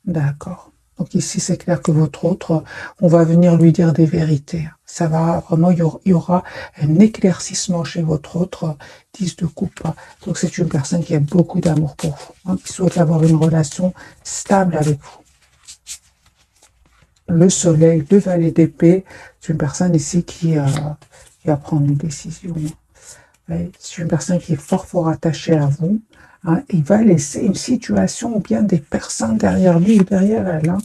D'accord. Donc ici, c'est clair que votre autre, on va venir lui dire des vérités. Ça va vraiment, il y aura un éclaircissement chez votre autre, 10 de coupe. Donc c'est une personne qui a beaucoup d'amour pour vous, hein, qui souhaite avoir une relation stable avec vous. Le soleil, le valet d'épée, c'est une personne ici qui va prendre une décision. C'est une personne qui est fort attachée à vous. Hein. Il va laisser une situation ou bien des personnes derrière lui ou derrière elle. Hein.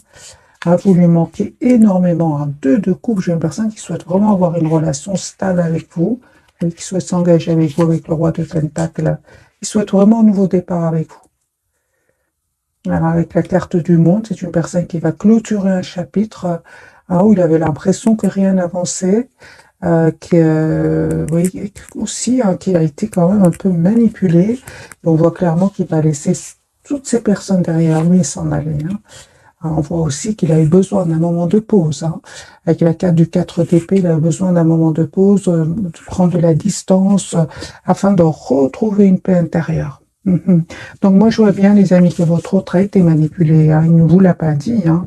Ah, vous lui manquez énormément. Hein. 2 de coupe, j'ai une personne qui souhaite vraiment avoir une relation stable avec vous, qui souhaite s'engager avec vous, avec le roi de Pentacle. Il souhaite vraiment un nouveau départ avec vous. Alors, avec la carte du monde, c'est une personne qui va clôturer un chapitre où il avait l'impression que rien n'avançait, oui, aussi qui a été quand même un peu manipulé. Et on voit clairement qu'il va laisser toutes ces personnes derrière lui et s'en aller. Hein. On voit aussi qu'il a eu besoin d'un moment de pause. Hein. Avec la carte du 4 d'épée, il a eu besoin d'un moment de pause, de prendre de la distance, afin de retrouver une paix intérieure. Donc moi je vois bien les amis que votre autre a été manipulé, hein. Il ne vous l'a pas dit, hein.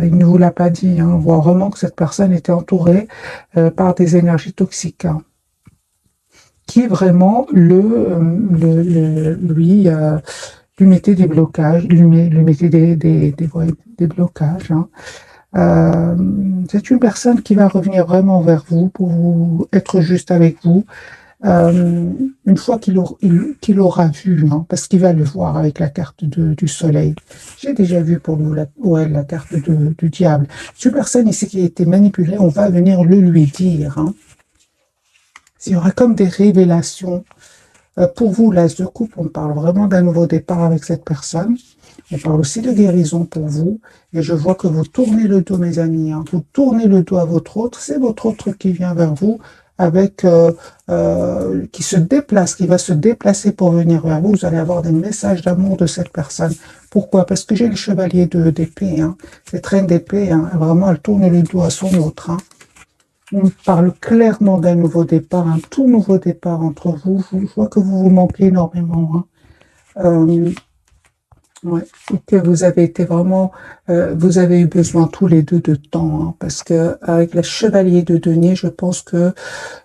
Il ne vous l'a pas dit, hein. On voit vraiment que cette personne était entourée par des énergies toxiques, hein, qui vraiment lui mettait des blocages, lui mettait des blocages. Hein. C'est une personne qui va revenir vraiment vers vous pour vous être juste avec vous. Une fois qu'il aura vu, hein, parce qu'il va le voir avec la carte du soleil. J'ai déjà vu pour nous la carte du diable. Cette personne ici qui a été manipulée, on va venir le lui dire. Hein. Il y aura comme des révélations. Pour vous, l'as de coupe, on parle vraiment d'un nouveau départ avec cette personne. On parle aussi de guérison pour vous. Et je vois que vous tournez le dos, mes amis. Hein. Vous tournez le dos à votre autre. C'est votre autre qui vient vers vous avec qui se déplace, qui va se déplacer pour venir vers vous. Vous allez avoir des messages d'amour de cette personne. Pourquoi? Parce que j'ai le chevalier d'épée. Hein. Cette reine d'épée, hein, vraiment, elle tourne le dos à son autre. Hein. On parle clairement d'un nouveau départ, un tout nouveau départ entre vous. Je vois que vous vous manquez énormément. Hein. Ouais. Et que vous avez été vraiment, vous avez eu besoin tous les deux de temps, hein, parce que avec le chevalier de denier, je pense que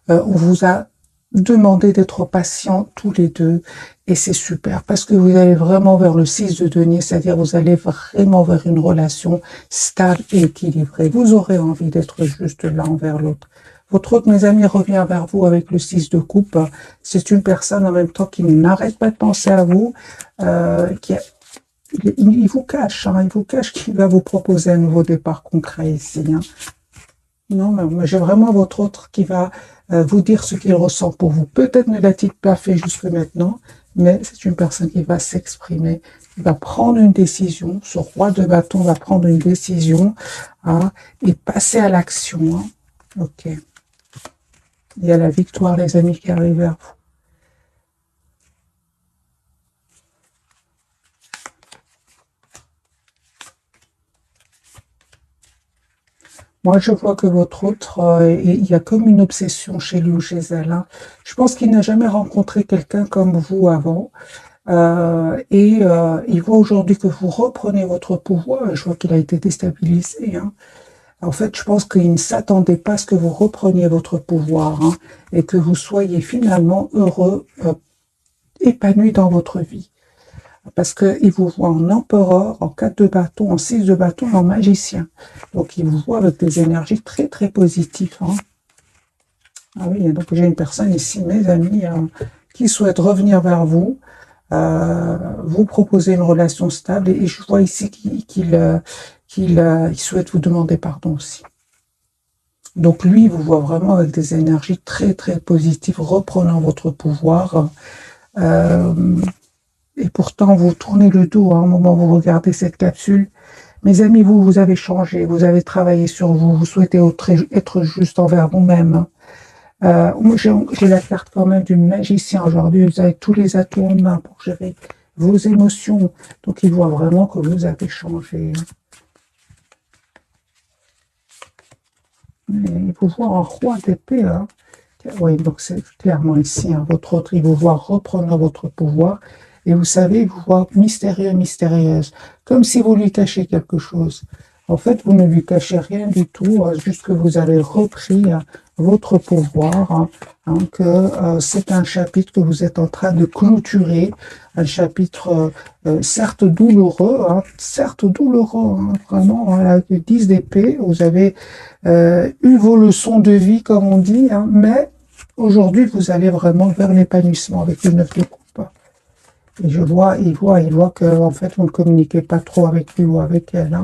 on vous a demandé d'être patient tous les deux, et c'est super, parce que vous allez vraiment vers le 6 de denier, c'est-à-dire vous allez vraiment vers une relation stable et équilibrée. Vous aurez envie d'être juste l'un envers l'autre. Votre autre, mes amis, revient vers vous avec le 6 de coupe. C'est une personne en même temps qui n'arrête pas de penser à vous, il vous cache, hein, il vous cache qu'il va vous proposer un nouveau départ concret ici. Hein. Non, mais j'ai vraiment votre autre qui va vous dire ce qu'il ressent pour vous. Peut-être ne l'a-t-il pas fait jusque maintenant, mais c'est une personne qui va s'exprimer, qui va prendre une décision. Ce roi de bâton va prendre une décision, hein, et passer à l'action. Hein. Ok. Il y a la victoire, les amis, qui arrive vers vous. Moi, je vois que votre autre, il y a comme une obsession chez lui ou chez elle. Hein. Je pense qu'il n'a jamais rencontré quelqu'un comme vous avant. Il voit aujourd'hui que vous reprenez votre pouvoir. Je vois qu'il a été déstabilisé. Hein. En fait, je pense qu'il ne s'attendait pas à ce que vous repreniez votre pouvoir, hein, et que vous soyez finalement heureux, épanoui dans votre vie. Parce qu'il vous voit en empereur, en 4 de bâton, en 6 de bâton, en magicien. Donc, il vous voit avec des énergies très positives. Hein. Ah oui, donc j'ai une personne ici, mes amis, qui souhaite revenir vers vous, vous proposer une relation stable. Et je vois ici qu'il souhaite vous demander pardon aussi. Donc, lui, il vous voit vraiment avec des énergies très positives, reprenant votre pouvoir. Et pourtant, vous tournez le dos, hein, au moment où vous regardez cette capsule. Mes amis, vous avez changé, vous avez travaillé sur vous, vous souhaitez être juste envers vous-même. Moi, j'ai la carte quand même du magicien aujourd'hui. Vous avez tous les atouts en main pour gérer vos émotions. Donc, il voit vraiment que vous avez changé. Et il vous voit en roi d'épée. Hein. Oui, donc c'est clairement ici, hein, votre autre, il vous voit reprendre votre pouvoir. Et vous savez, vous voyez mystérieux, mystérieuse, comme si vous lui cachiez quelque chose. En fait, vous ne lui cachez rien du tout, juste que vous avez repris votre pouvoir, que c'est un chapitre que vous êtes en train de clôturer, un chapitre certes douloureux, vraiment, avec le 10 d'épée, vous avez eu vos leçons de vie, comme on dit, mais aujourd'hui, vous allez vraiment vers l'épanouissement avec le 9 de coupe. Et il voit que, en fait, vous ne communiquez pas trop avec lui ou avec elle,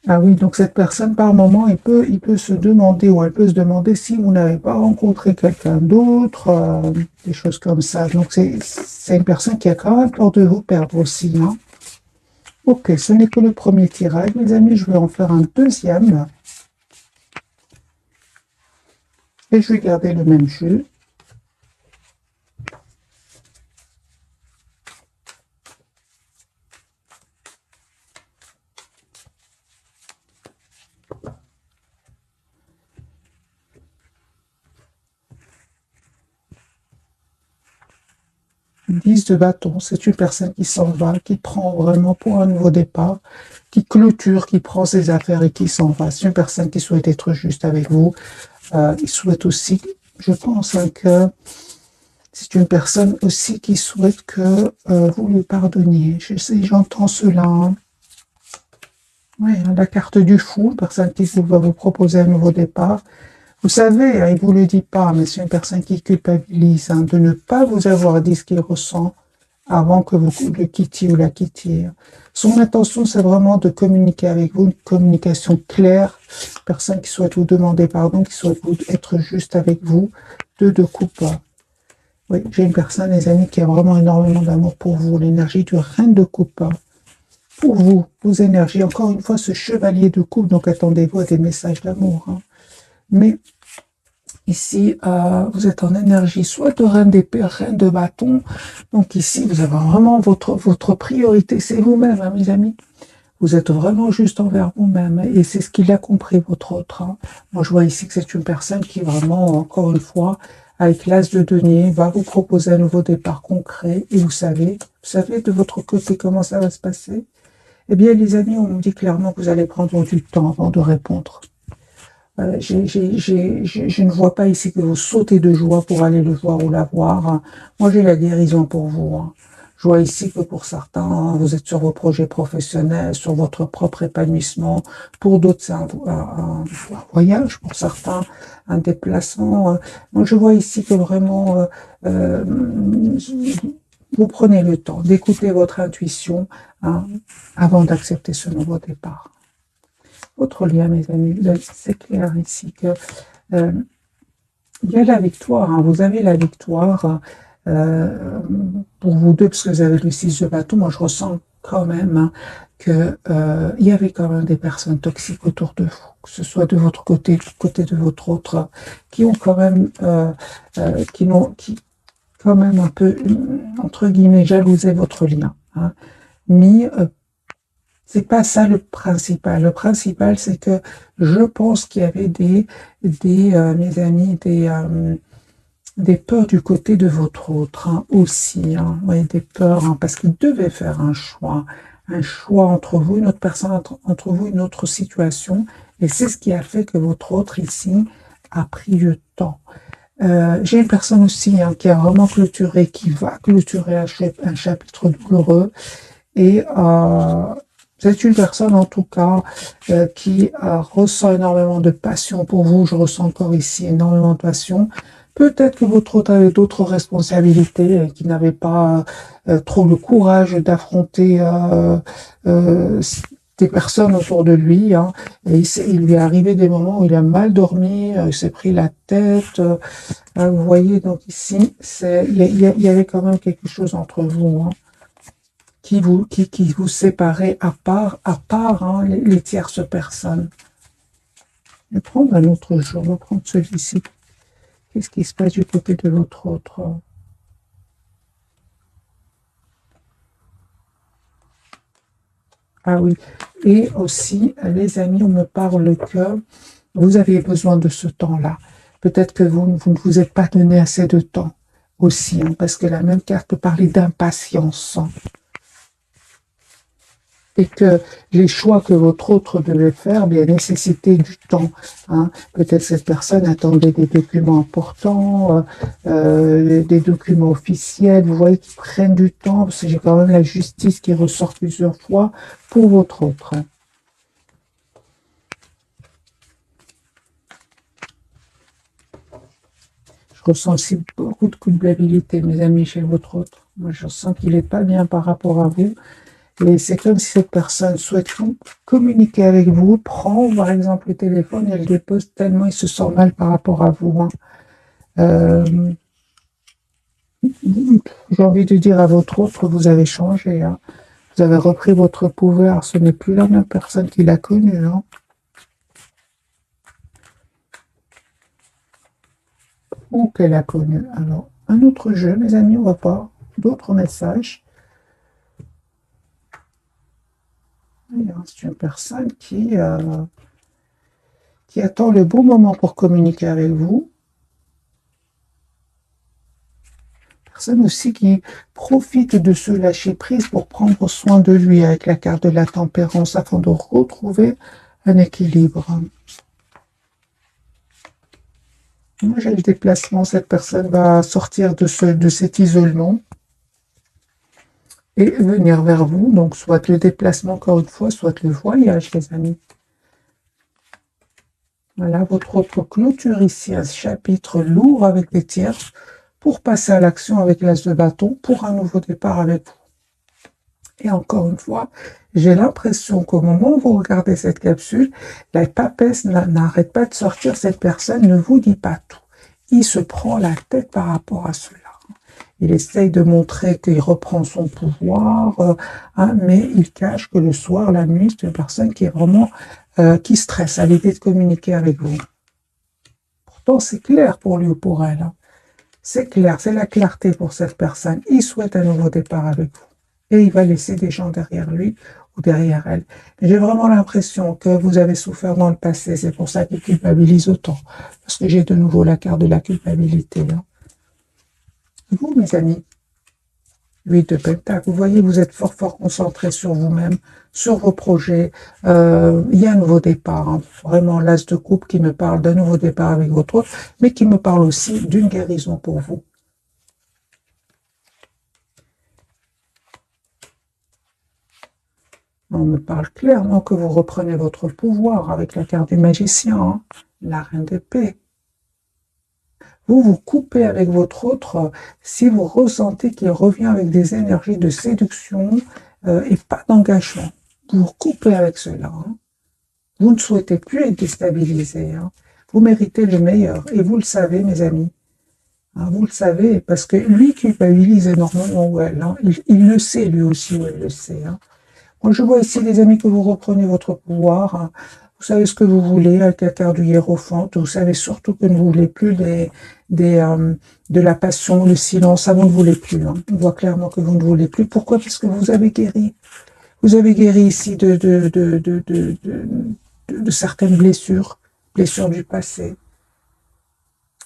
Ah oui, donc cette personne, par moment, il peut se demander, ou elle peut se demander si vous n'avez pas rencontré quelqu'un d'autre, des choses comme ça. Donc c'est une personne qui a quand même peur de vous perdre aussi, Ok, ce n'est que le premier tirage, mes amis. Je vais en faire un deuxième. Et je vais garder le même jeu. Une 10 de bâton, c'est une personne qui s'en va, qui prend vraiment pour un nouveau départ, qui clôture, qui prend ses affaires et qui s'en va. C'est une personne qui souhaite être juste avec vous. Il souhaite aussi, je pense, que c'est une personne aussi qui souhaite que vous lui pardonniez. Je sais, j'entends cela. Oui, la carte du fou, une personne qui va vous proposer un nouveau départ. Vous savez, il ne vous le dit pas, mais c'est une personne qui culpabilise de ne pas vous avoir dit ce qu'il ressent avant que vous le quittiez ou la quittiez. Son intention, c'est vraiment de communiquer avec vous, une communication claire, personne qui souhaite vous demander pardon, qui souhaite être juste avec vous, de coupe. Oui, j'ai une personne, les amis, qui a vraiment énormément d'amour pour vous, l'énergie du reine de coupe. Pour vous, vos énergies, encore une fois, ce chevalier de coupe, donc attendez-vous à des messages d'amour. Mais ici, vous êtes en énergie soit de reine d'épée, reine de bâton. Donc ici, vous avez vraiment votre priorité, c'est vous-même, mes amis. Vous êtes vraiment juste envers vous-même. Et c'est ce qu'il a compris, votre autre. Moi, je vois ici que c'est une personne qui vraiment, encore une fois, avec l'as de denier, va vous proposer un nouveau départ concret. Et vous savez de votre côté comment ça va se passer. Eh bien, les amis, on nous dit clairement que vous allez prendre du temps avant de répondre. Je ne vois pas ici que vous sautez de joie pour aller le voir ou la voir. Moi, j'ai la guérison pour vous. Je vois ici que pour certains, vous êtes sur vos projets professionnels, sur votre propre épanouissement. Pour d'autres, c'est un voyage. Pour certains, un déplacement. Moi, je vois ici que vraiment, vous prenez le temps d'écouter votre intuition avant d'accepter ce nouveau départ. Autre lien, mes amis, c'est clair ici que il y a la victoire, vous avez la victoire pour vous deux, parce que vous avez le 6 de bâton. Moi, je ressens quand même que il y avait quand même des personnes toxiques autour de vous, que ce soit de votre côté, du côté de votre autre, qui ont quand même, qui quand même un peu, entre guillemets, jalousé votre lien. Mais c'est pas ça le principal. Le principal, c'est que je pense qu'il y avait mes amis, des peurs du côté de votre autre aussi. Oui, des peurs, parce qu'il devait faire un choix entre vous, une autre personne, entre vous, une autre situation. Et c'est ce qui a fait que votre autre ici a pris le temps. J'ai une personne aussi qui a vraiment clôturé, qui va clôturer un chapitre douloureux. Et c'est une personne, en tout cas, qui ressent énormément de passion pour vous. Je ressens encore ici énormément de passion. Peut-être que votre autre avait d'autres responsabilités et qui n'avait pas trop le courage d'affronter des personnes autour de lui. Et il lui est arrivé des moments où il a mal dormi, il s'est pris la tête. Vous voyez, donc ici, il y avait quand même quelque chose entre vous. Qui vous séparait à part les tierces personnes. Je vais prendre un autre jeu, on va prendre celui-ci. Qu'est-ce qui se passe du côté de l'autre autre? Ah oui, et aussi, les amis, on me parle que vous avez besoin de ce temps-là. Peut-être que vous ne vous êtes pas donné assez de temps aussi, hein, parce que la même carte peut parler d'impatience, hein, et que les choix que votre autre devait faire bien nécessitaient du temps, hein. Peut-être cette personne attendait des documents importants, des documents officiels, vous voyez, qui prennent du temps, parce que j'ai quand même la justice qui ressort plusieurs fois pour votre autre, hein. Je ressens aussi beaucoup de culpabilité, mes amis, chez votre autre. Moi, je sens qu'il n'est pas bien par rapport à vous. Et c'est comme si cette personne souhaite communiquer avec vous, prend par exemple le téléphone et le dépose tellement il se sent mal par rapport à vous, hein. Euh, j'ai envie de dire à votre autre, vous avez changé, hein. Vous avez repris votre pouvoir. Ce n'est plus la même personne qu'il a connue, hein. Ou qu'elle a connu. Alors, un autre jeu, mes amis, on va voir d'autres messages. C'est une personne qui attend le bon moment pour communiquer avec vous. Personne aussi qui profite de ce lâcher-prise pour prendre soin de lui avec la carte de la tempérance afin de retrouver un équilibre. Moi, j'ai le déplacement. Cette personne va sortir de cet isolement et venir vers vous. Donc, soit le déplacement, encore une fois, soit le voyage, les amis. Voilà, votre autre clôture ici, un chapitre lourd avec des tierces pour passer à l'action avec l'as de bâton pour un nouveau départ avec vous. Et encore une fois, j'ai l'impression qu'au moment où vous regardez cette capsule, la papesse n'arrête pas de sortir. Cette personne ne vous dit pas tout. Il se prend la tête par rapport à cela. Il essaye de montrer qu'il reprend son pouvoir, hein, mais il cache que le soir, la nuit, c'est une personne qui est vraiment qui stresse à l'idée de communiquer avec vous. Pourtant, c'est clair pour lui ou pour elle, hein. C'est clair, c'est la clarté pour cette personne. Il souhaite un nouveau départ avec vous. Et il va laisser des gens derrière lui ou derrière elle. J'ai vraiment l'impression que vous avez souffert dans le passé. C'est pour ça qu'il culpabilise autant. Parce que j'ai de nouveau la carte de la culpabilité, hein. Vous, mes amis, 8 de Pentacle, vous voyez, vous êtes fort, fort concentré sur vous-même, sur vos projets. Il y a un nouveau départ, hein. Vraiment l'as de coupe qui me parle d'un nouveau départ avec votre autre, mais qui me parle aussi d'une guérison pour vous. On me parle clairement que vous reprenez votre pouvoir avec la carte du magicien, hein, la reine d'épée. Vous vous coupez avec votre autre si vous ressentez qu'il revient avec des énergies de séduction et pas d'engagement. Vous vous coupez avec cela, hein. Vous ne souhaitez plus être déstabilisé, hein. Vous méritez le meilleur et vous le savez, mes amis. Hein, vous le savez parce que lui culpabilise énormément ou elle, hein. Il le sait lui aussi ou elle le sait, hein. Moi, je vois ici, les amis, que vous reprenez votre pouvoir, hein. Vous savez ce que vous voulez avec la carte du hiérophant. Vous savez surtout que vous ne voulez plus de la passion, le silence. Ça, vous ne voulez plus, hein. On voit clairement que vous ne voulez plus. Pourquoi? Parce que vous avez guéri. Vous avez guéri ici de certaines blessures, blessures du passé.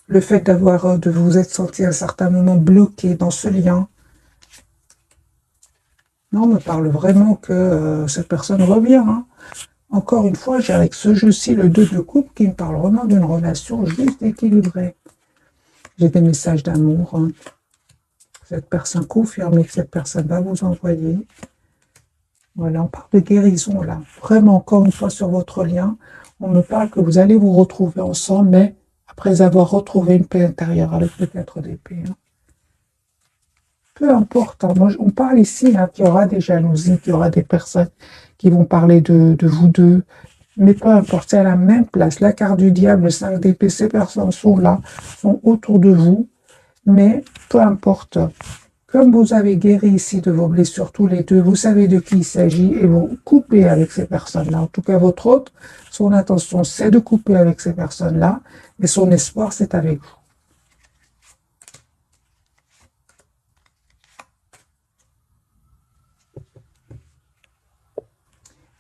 Le fait de vous être senti à un certain moment bloqué dans ce lien. Non, on me parle vraiment que cette personne revient, hein. Encore une fois, j'ai avec ce jeu-ci le 2 de coupe qui me parle vraiment d'une relation juste équilibrée. J'ai des messages d'amour, hein. Cette personne confirme que cette personne va vous envoyer. Voilà, on parle de guérison là. Vraiment, encore une fois, sur votre lien, on me parle que vous allez vous retrouver ensemble, mais après avoir retrouvé une paix intérieure avec le 4 d'épée, hein. Peu importe, hein. Moi, on parle ici hein, qu'il y aura des jalousies, qu'il y aura des personnes qui vont parler de vous deux, mais peu importe, c'est à la même place. La carte du diable, le 5 d'épée, ces personnes sont là, sont autour de vous, mais peu importe. Comme vous avez guéri ici de vos blessures tous les deux, vous savez de qui il s'agit et vous coupez avec ces personnes-là. En tout cas, votre autre, son intention, c'est de couper avec ces personnes-là, mais son espoir, c'est avec vous.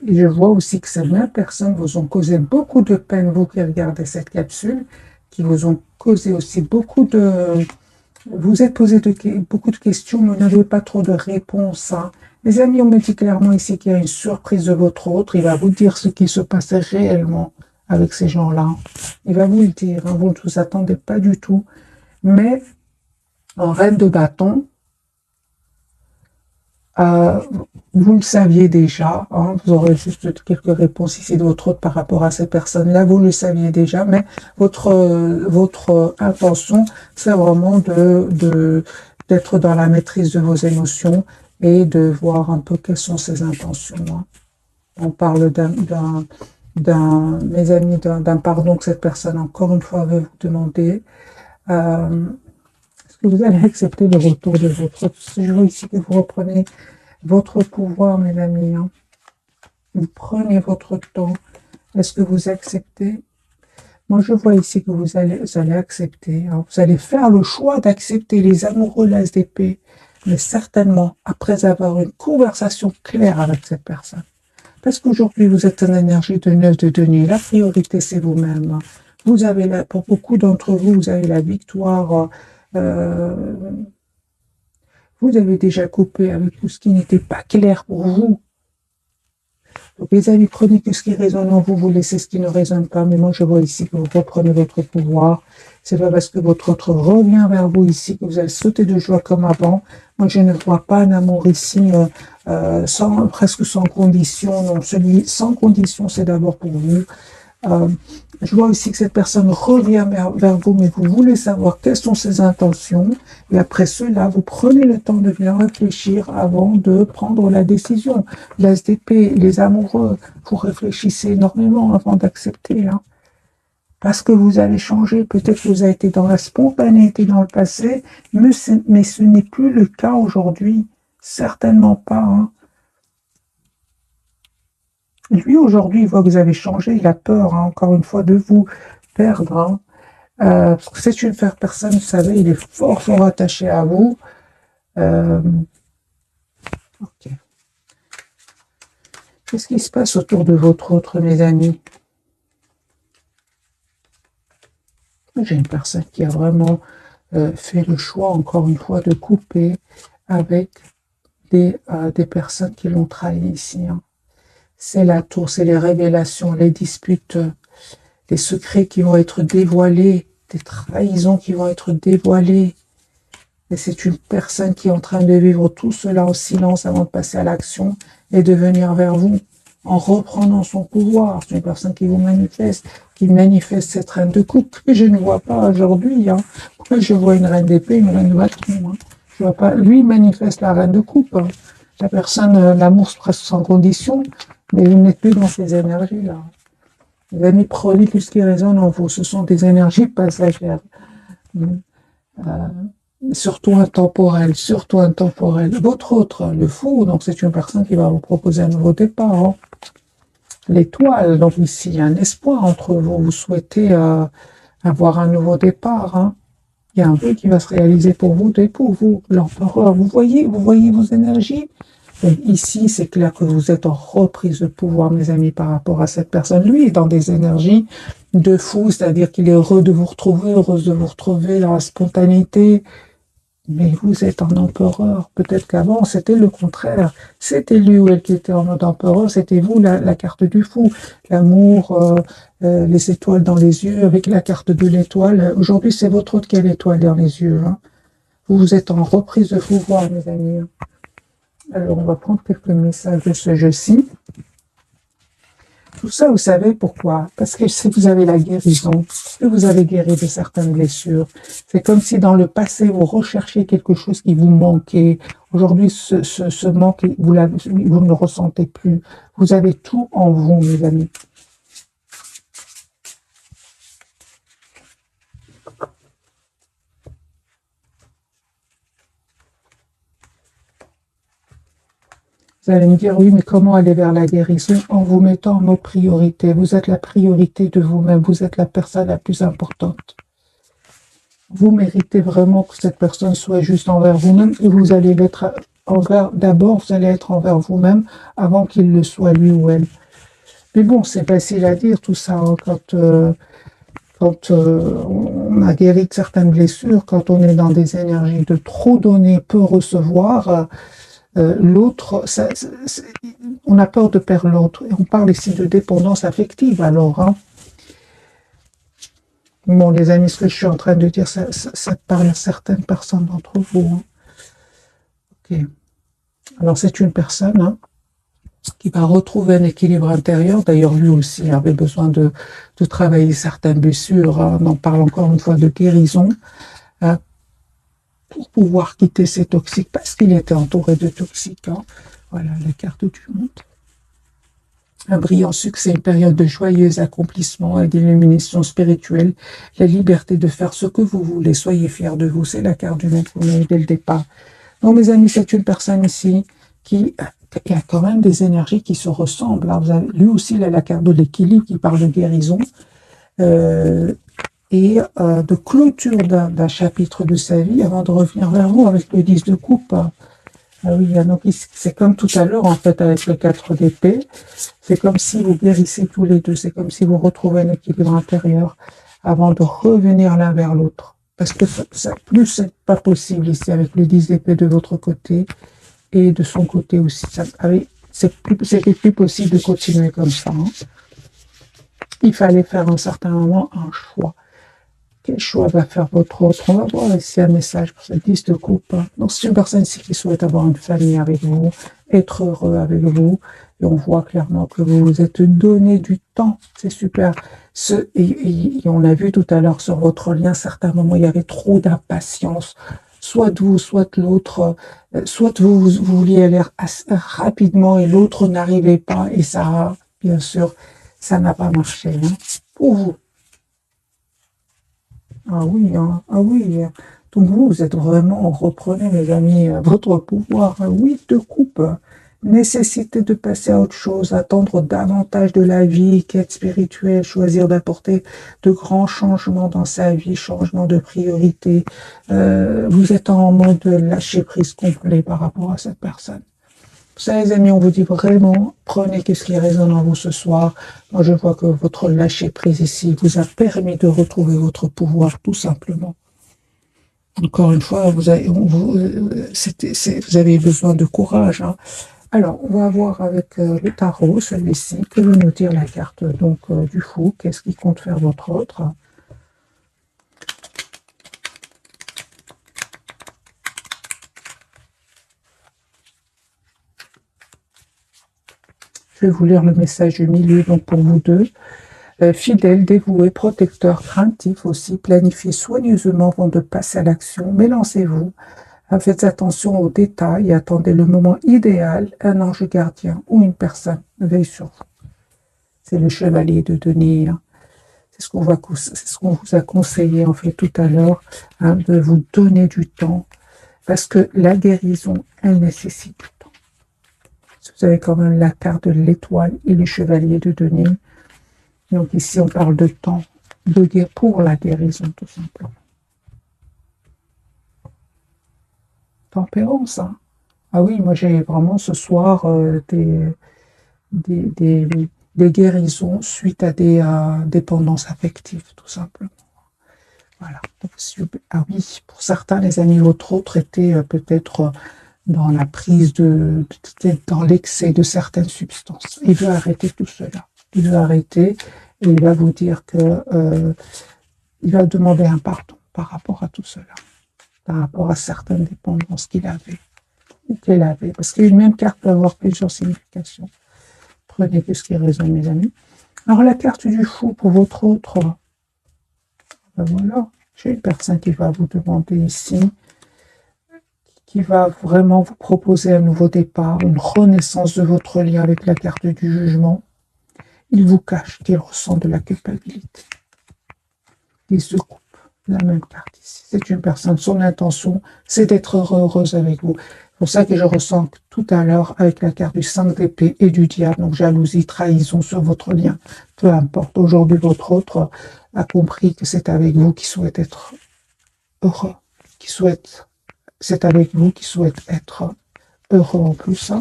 Et je vois aussi que ces mêmes personnes vous ont causé beaucoup de peine, vous qui regardez cette capsule, qui vous ont causé aussi beaucoup Vous êtes posé beaucoup de questions, mais vous n'avez pas trop de réponses. Hein. Les amis, on me dit clairement ici qu'il y a une surprise de votre autre. Il va vous dire ce qui se passait réellement avec ces gens-là. Il va vous le dire. Hein. Vous ne vous attendez pas du tout. Mais en reine de bâton, euh, vous le saviez déjà, hein, vous aurez juste quelques réponses ici de votre autre par rapport à ces personnes-là, vous le saviez déjà, mais votre intention, c'est vraiment d'être dans la maîtrise de vos émotions et de voir un peu quelles sont ces intentions. Hein. On parle mes amis, d'un pardon que cette personne, encore une fois, veut vous demander. Est-ce que vous allez accepter le retour de votre autre? Je vois ici que vous reprenez votre pouvoir, mes amis. Hein. Vous prenez votre temps. Est-ce que vous acceptez? Moi, je vois ici que vous allez accepter. Hein. Vous allez faire le choix d'accepter les amoureux, l'as d'épée, mais certainement après avoir une conversation claire avec cette personne. Parce qu'aujourd'hui, vous êtes en énergie de 9 de denier. La priorité, c'est vous-même. Vous avez, pour beaucoup d'entre vous, vous avez la victoire. Vous avez déjà coupé avec tout ce qui n'était pas clair pour vous. Donc, les amis, prenez que ce qui résonne en vous, vous laissez ce qui ne résonne pas. Mais moi, je vois ici que vous reprenez votre pouvoir. C'est pas parce que votre autre revient vers vous ici que vous allez sauter de joie comme avant. Moi, je ne vois pas un amour ici presque sans condition. Non, celui sans condition, c'est d'abord pour vous. Je vois aussi que cette personne revient vers vous, mais vous voulez savoir quelles sont ses intentions. Et après cela, vous prenez le temps de bien réfléchir avant de prendre la décision. L'as d'épée, les amoureux, vous réfléchissez énormément avant d'accepter. Hein. Parce que vous avez changé, peut-être que vous avez été dans la spontanéité dans le passé, mais ce n'est plus le cas aujourd'hui. Certainement pas. Hein. Lui, aujourd'hui, il voit que vous avez changé, il a peur, hein, encore une fois, de vous perdre. Hein. Parce que c'est une personne, vous savez, il est fort, fort attaché à vous. Ok. Qu'est-ce qui se passe autour de votre autre, mes amis? J'ai une personne qui a vraiment fait le choix, encore une fois, de couper avec des personnes qui l'ont trahi ici. Hein. C'est la tour, c'est les révélations, les disputes, les secrets qui vont être dévoilés, des trahisons qui vont être dévoilées. Et c'est une personne qui est en train de vivre tout cela en silence avant de passer à l'action et de venir vers vous en reprenant son pouvoir. C'est une personne qui vous manifeste, cette reine de coupe que je ne vois pas aujourd'hui. Hein. Moi, je vois une reine d'épée, une reine de bâton. Hein. Je vois pas. Lui manifeste la reine de coupe. Hein. La personne, l'amour presque sans condition, mais vous n'êtes plus dans ces énergies-là. Les amis, prenez tout ce qui résonne en vous. Ce sont des énergies passagères. Surtout intemporelles, surtout intemporelles. Votre autre, le fou, donc c'est une personne qui va vous proposer un nouveau départ. Hein. L'étoile, donc ici, il y a un espoir entre vous. Vous souhaitez avoir un nouveau départ. Hein. Il y a un vœu qui va se réaliser pour vous et pour vous. L'empereur, vous voyez vos énergies. Donc ici, c'est clair que vous êtes en reprise de pouvoir, mes amis, par rapport à cette personne. Lui est dans des énergies de fou, c'est-à-dire qu'il est heureux de vous retrouver, heureuse de vous retrouver dans la spontanéité. Mais vous êtes en empereur. Peut-être qu'avant, c'était le contraire. C'était lui ou elle qui était en mode empereur. C'était vous, la carte du fou. L'amour, les étoiles dans les yeux, avec la carte de l'étoile. Aujourd'hui, c'est votre autre qui a l'étoile dans les yeux. Hein. Vous êtes en reprise de pouvoir, mes amis. Alors, on va prendre quelques messages de ce jeu-ci. Tout ça, vous savez pourquoi? Parce que si vous avez la guérison, que vous avez guéri de certaines blessures, c'est comme si dans le passé, vous recherchiez quelque chose qui vous manquait. Aujourd'hui, ce manque, vous ne le ressentez plus. Vous avez tout en vous, mes amis. Vous allez me dire, oui, mais comment aller vers la guérison? En vous mettant en mode priorité. Vous êtes la priorité de vous-même. Vous êtes la personne la plus importante. Vous méritez vraiment que cette personne soit juste envers vous-même et vous allez l'être d'abord, vous allez être envers vous-même avant qu'il le soit lui ou elle. Mais bon, c'est facile à dire tout ça hein, quand on a guéri de certaines blessures. Quand on est dans des énergies de trop donner, peu recevoir, l'autre, on a peur de perdre l'autre. Et on parle ici de dépendance affective, alors. Hein. Bon, les amis, ce que je suis en train de dire, ça parle à certaines personnes d'entre vous. Hein. Ok. Alors, c'est une personne hein, qui va retrouver un équilibre intérieur. D'ailleurs, lui aussi avait besoin de travailler certaines blessures. Hein. On en parle encore une fois de guérison. Pour pouvoir quitter ces toxiques, parce qu'il était entouré de toxiques. Hein. Voilà, la carte du monde. Un brillant succès, une période de joyeux accomplissement et d'illumination spirituelle, la liberté de faire ce que vous voulez, soyez fiers de vous, c'est la carte du monde qu'on a eu dès le départ. Donc mes amis, c'est une personne ici qui a quand même des énergies qui se ressemblent. Hein. Vous avez, lui aussi, il a la carte de l'équilibre qui parle de guérison et de clôture d'un chapitre de sa vie avant de revenir vers vous avec le 10 de coupe. Ah oui, donc c'est comme tout à l'heure en fait avec le 4 d'épée, c'est comme si vous guérissez tous les deux, c'est comme si vous retrouvez un équilibre intérieur avant de revenir l'un vers l'autre. Parce que plus c'est pas possible ici avec le 10 d'épée de votre côté et de son côté aussi. C'était plus possible de continuer comme ça. Hein. Il fallait faire à un certain moment un choix. Quel choix va faire votre autre? On va voir ici un message pour cette 10 de coupe. Donc, c'est une personne ici qui souhaite avoir une famille avec vous, être heureux avec vous. Et on voit clairement que vous vous êtes donné du temps. C'est super. Et on a vu tout à l'heure sur votre lien, à certains moments, il y avait trop d'impatience. Soit de vous, soit de l'autre. Soit vous vouliez aller rapidement et l'autre n'arrivait pas. Et ça, bien sûr, ça n'a pas marché. Hein, pour vous. Ah oui, hein. Ah oui. Donc vous êtes vraiment, reprenez mes amis, votre pouvoir. 8 de coupe. Nécessité de passer à autre chose, attendre davantage de la vie, quête spirituelle, choisir d'apporter de grands changements dans sa vie, changement de priorité. Vous êtes en mode lâcher prise complet par rapport à cette personne. Ça, les amis, on vous dit vraiment, prenez ce qui résonne en vous ce soir. Moi, je vois que votre lâcher-prise ici vous a permis de retrouver votre pouvoir, tout simplement. Encore une fois, vous avez besoin de courage. Hein. Alors, on va voir avec le tarot, celui-ci, que veut nous dire la carte donc du fou. Qu'est-ce qui compte faire votre autre? Je vais vous lire le message du milieu, donc pour vous deux. Fidèle, dévoué, protecteur, craintif aussi, planifiez soigneusement avant de passer à l'action, mais lancez-vous. Faites attention aux détails et attendez le moment idéal, un ange gardien ou une personne veille sur vous. C'est le chevalier de denier. Hein. C'est ce qu'on vous a conseillé en fait tout à l'heure, hein, de vous donner du temps, parce que la guérison, elle nécessite du temps. Vous avez quand même la carte de l'étoile et le chevalier de denier. Donc ici, on parle de temps, de guerre pour la guérison, tout simplement. Tempérance, hein. Ah oui, moi j'ai vraiment ce soir des guérisons suite à des dépendances affectives, tout simplement. Voilà. Ah oui, pour certains, les amis, votre autre était peut-être dans la prise dans l'excès de certaines substances. Il veut arrêter tout cela. Il veut arrêter et il va vous dire que il va demander un pardon par rapport à tout cela, par rapport à certaines dépendances qu'il avait ou qu'elle avait. Parce qu'une même carte peut avoir plusieurs significations. Prenez ce qui résonne, mes amis. Alors, la carte du fou pour votre autre, ben voilà, j'ai une personne qui va vous demander ici, qui va vraiment vous proposer un nouveau départ, une renaissance de votre lien avec la carte du jugement. Il vous cache qu'il ressent de la culpabilité. Il se coupe. La même carte ici. C'est une personne, son intention, c'est d'être heureuse avec vous. C'est pour ça que je ressens que tout à l'heure, avec la carte du 5 d'épée et du diable, donc jalousie, trahison sur votre lien, peu importe. Aujourd'hui, votre autre a compris que c'est avec vous qui souhaite être heureux, c'est avec vous qui souhaite être heureux en plus. Hein.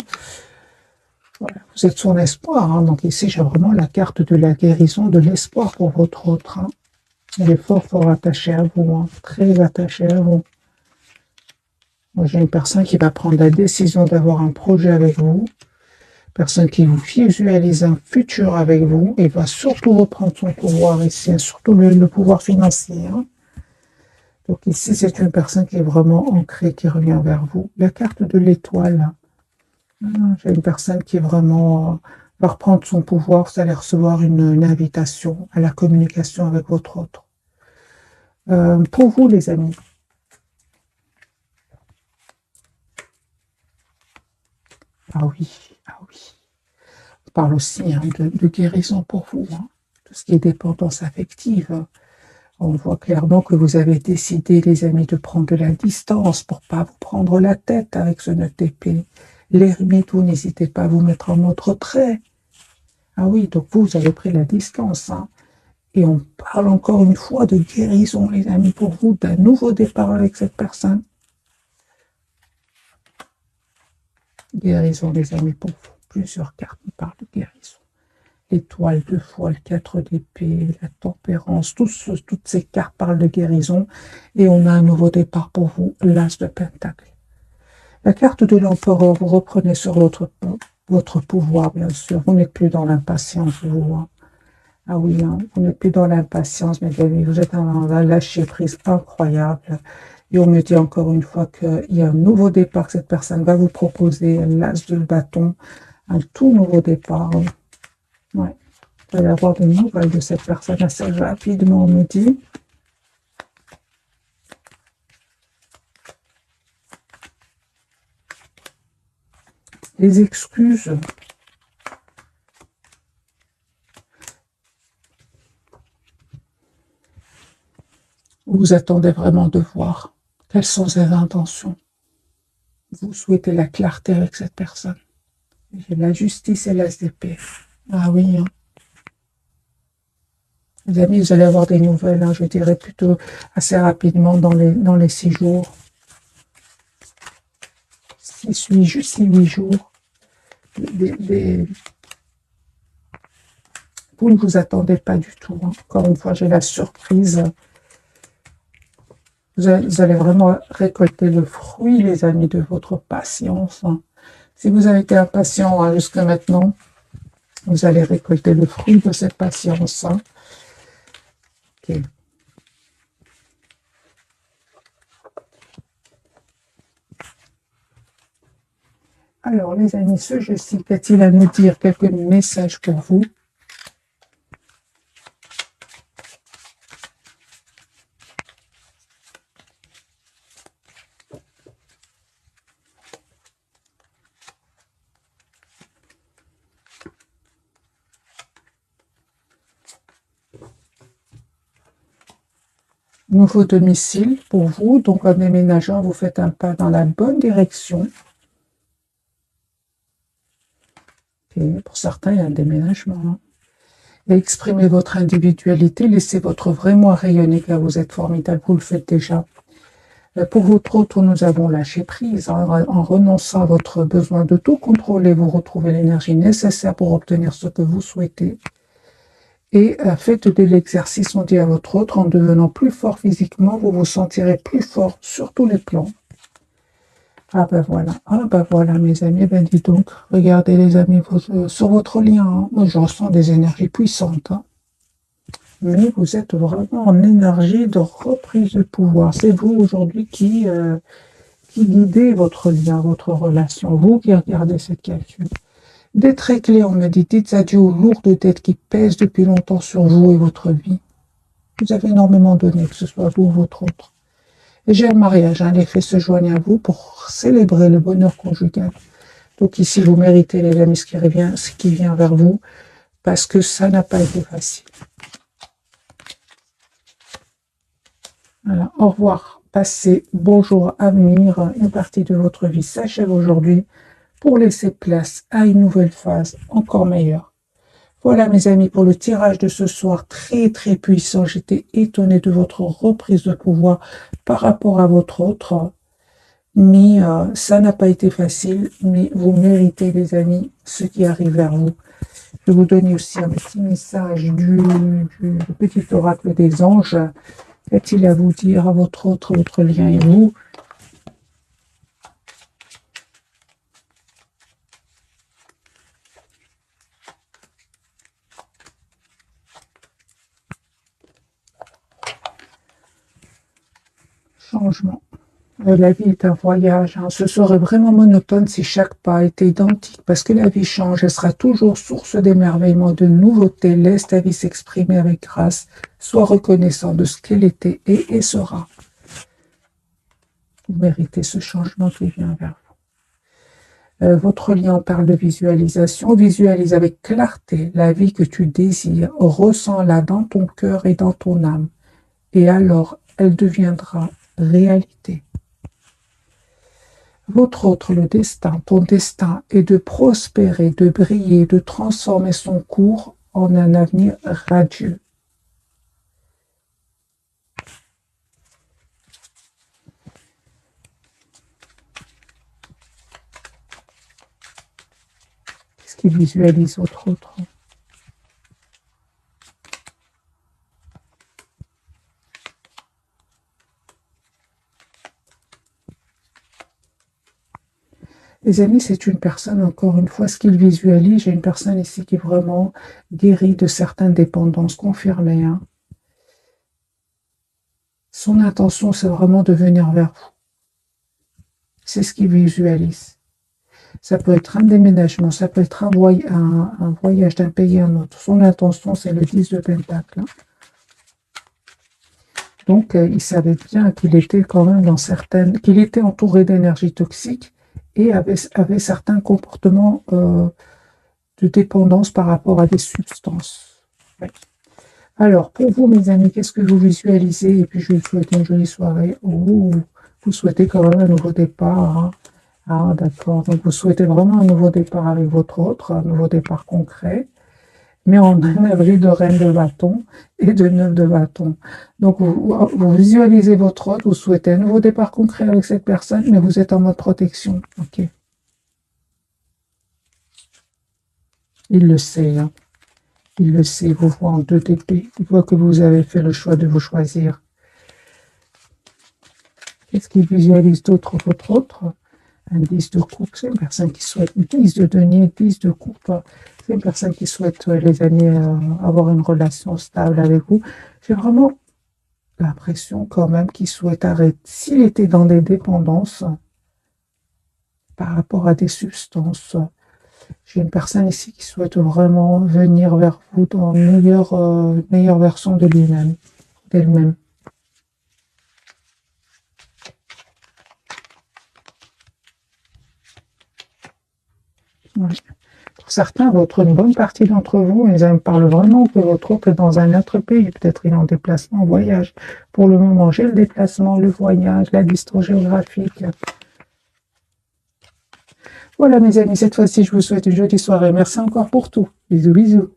Voilà. Vous êtes son espoir. Hein. Donc ici, j'ai vraiment la carte de la guérison, de l'espoir pour votre autre. Hein. Elle est fort, fort attachée à vous, hein, très attachée à vous. Moi, j'ai une personne qui va prendre la décision d'avoir un projet avec vous, personne qui vous visualise un futur avec vous, et va surtout reprendre son pouvoir ici, hein, surtout le pouvoir financier. Hein. Donc ici, c'est une personne qui est vraiment ancrée, qui revient vers vous. La carte de l'étoile, j'ai une personne qui est vraiment va reprendre son pouvoir, vous allez recevoir une invitation à la communication avec votre autre. Pour vous, les amis, ah oui, ah oui. On parle aussi hein, de guérison pour vous, hein. Tout ce qui est dépendance affective. On voit clairement que vous avez décidé, les amis, de prendre de la distance pour pas vous prendre la tête avec ce 9 d'épée. L'ermite, vous n'hésitez pas à vous mettre en mode retrait. Ah oui, donc vous avez pris la distance. Hein. Et on parle encore une fois de guérison, les amis, pour vous, d'un nouveau départ avec cette personne. Guérison, les amis, pour vous. Plusieurs cartes nous parlent de guérison. L'étoile de foi, le 4 d'épée, la tempérance, toutes ces cartes parlent de guérison. Et on a un nouveau départ pour vous, l'as de pentacle. La carte de l'empereur, vous reprenez sur votre pouvoir, bien sûr. Vous n'êtes plus dans l'impatience, vous. Hein. Ah oui, hein, vous n'êtes plus dans l'impatience, mes amis. Vous êtes dans un lâcher-prise incroyable. Et on me dit encore une fois qu'il y a un nouveau départ que cette personne va vous proposer, l'as de bâton, un tout nouveau départ. Ouais. Vous allez avoir des nouvelles de cette personne assez rapidement, on me dit. Les excuses. Vous attendez vraiment de voir quelles sont ses intentions. Vous souhaitez la clarté avec cette personne. J'ai la justice et l'as d'épée. Ah oui. Hein. Les amis, vous allez avoir des nouvelles, hein, je dirais plutôt assez rapidement dans les 6 jours. 6-8 jours. Vous ne vous attendez pas du tout. Hein. Encore une fois, j'ai la surprise. Vous allez vraiment récolter le fruit, les amis, de votre patience. Hein. Si vous avez été impatient hein, jusqu'à maintenant, vous allez récolter le fruit de cette patience. Hein. Okay. Alors, les amis, ce jeu-ci, qu'a-t-il à nous dire? Quelques messages pour vous. Nouveau domicile pour vous, donc en déménageant, vous faites un pas dans la bonne direction. Et pour certains, il y a un déménagement. Hein. Et exprimez votre individualité, laissez votre vrai moi rayonner, car vous êtes formidable, vous le faites déjà. Pour votre autre, nous avons lâché prise. Hein, en renonçant à votre besoin de tout contrôler, vous retrouvez l'énergie nécessaire pour obtenir ce que vous souhaitez. Et faites de l'exercice, on dit à votre autre, en devenant plus fort physiquement, vous vous sentirez plus fort sur tous les plans. Ah ben voilà mes amis, ben dis donc, regardez les amis sur votre lien, hein. Moi je ressens des énergies puissantes, hein. Mais vous êtes vraiment en énergie de reprise de pouvoir. C'est vous aujourd'hui qui guidez votre lien, votre relation, vous qui regardez cette calcul. Des traits clés, on me dit, dites adieu aux lourdes dettes qui pèsent depuis longtemps sur vous et votre vie. Vous avez énormément donné, que ce soit vous ou votre autre. Et j'ai un mariage, hein, les faits se joignent à vous pour célébrer le bonheur conjugal. Donc ici, vous méritez, les amis, ce qui vient vers vous, parce que ça n'a pas été facile. Voilà, au revoir, passez, bonjour, avenir, une partie de votre vie s'achève aujourd'hui pour laisser place à une nouvelle phase encore meilleure. Voilà mes amis pour le tirage de ce soir, très très puissant. J'étais étonnée de votre reprise de pouvoir par rapport à votre autre. Mais ça n'a pas été facile, mais vous méritez, les amis, ce qui arrive vers vous. Je vais vous donner aussi un petit message du petit oracle des anges. Qu'est-il à vous dire à votre lien et vous? Changement. La vie est un voyage. Hein. Ce serait vraiment monotone si chaque pas était identique, parce que la vie change. Elle sera toujours source d'émerveillement, de nouveautés. Laisse ta vie s'exprimer avec grâce. Sois reconnaissant de ce qu'elle était et sera. Vous méritez ce changement qui vient vers vous. Votre lien parle de visualisation. Visualise avec clarté la vie que tu désires. Ressens-la dans ton cœur et dans ton âme. Et alors, elle deviendra réalité. Votre autre, le destin, ton destin est de prospérer, de briller, de transformer son cours en un avenir radieux. Qu'est-ce qui visualise votre autre? Les amis, c'est une personne, encore une fois, ce qu'il visualise, j'ai une personne ici qui est vraiment guérie de certaines dépendances confirmées. Hein. Son intention, c'est vraiment de venir vers vous. C'est ce qu'il visualise. Ça peut être un déménagement, ça peut être un voyage d'un pays à un autre. Son intention, c'est le 10 de Pentacle. Hein. Donc, il savait bien qu'il était quand même qu'il était entouré d'énergie toxique et avait certains comportements de dépendance par rapport à des substances. Ouais. Alors, pour vous, mes amis, qu'est-ce que vous visualisez? Et puis, je vous souhaite une jolie soirée. Oh, vous souhaitez quand même un nouveau départ. Hein. Ah, d'accord. Donc, vous souhaitez vraiment un nouveau départ avec votre autre, un nouveau départ concret, mais en un avril de reine de bâton et de 9 de bâton. Donc, vous visualisez votre autre, vous souhaitez un nouveau départ concret avec cette personne, mais vous êtes en mode protection. Ok. Il le sait, hein. Il le sait, il vous voit en 2 d'épée. Il voit que vous avez fait le choix de vous choisir. Qu'est-ce qu'il visualise d'autre, votre autre? Un 10 de coupe, c'est une personne qui souhaite 10 de denier, 10 de coupe. C'est une personne qui souhaite, les amis, avoir une relation stable avec vous. J'ai vraiment l'impression quand même qu'il souhaite arrêter. S'il était dans des dépendances par rapport à des substances, j'ai une personne ici qui souhaite vraiment venir vers vous dans une meilleure version de lui-même, d'elle-même. Ouais. Pour certains, une bonne partie d'entre vous, ils me parlent vraiment que votre autre est dans un autre pays. Peut-être il est en déplacement, en voyage. Pour le moment, j'ai le déplacement, le voyage, la distance géographique. Voilà, mes amis, cette fois-ci, je vous souhaite une jolie soirée. Merci encore pour tout. Bisous, bisous.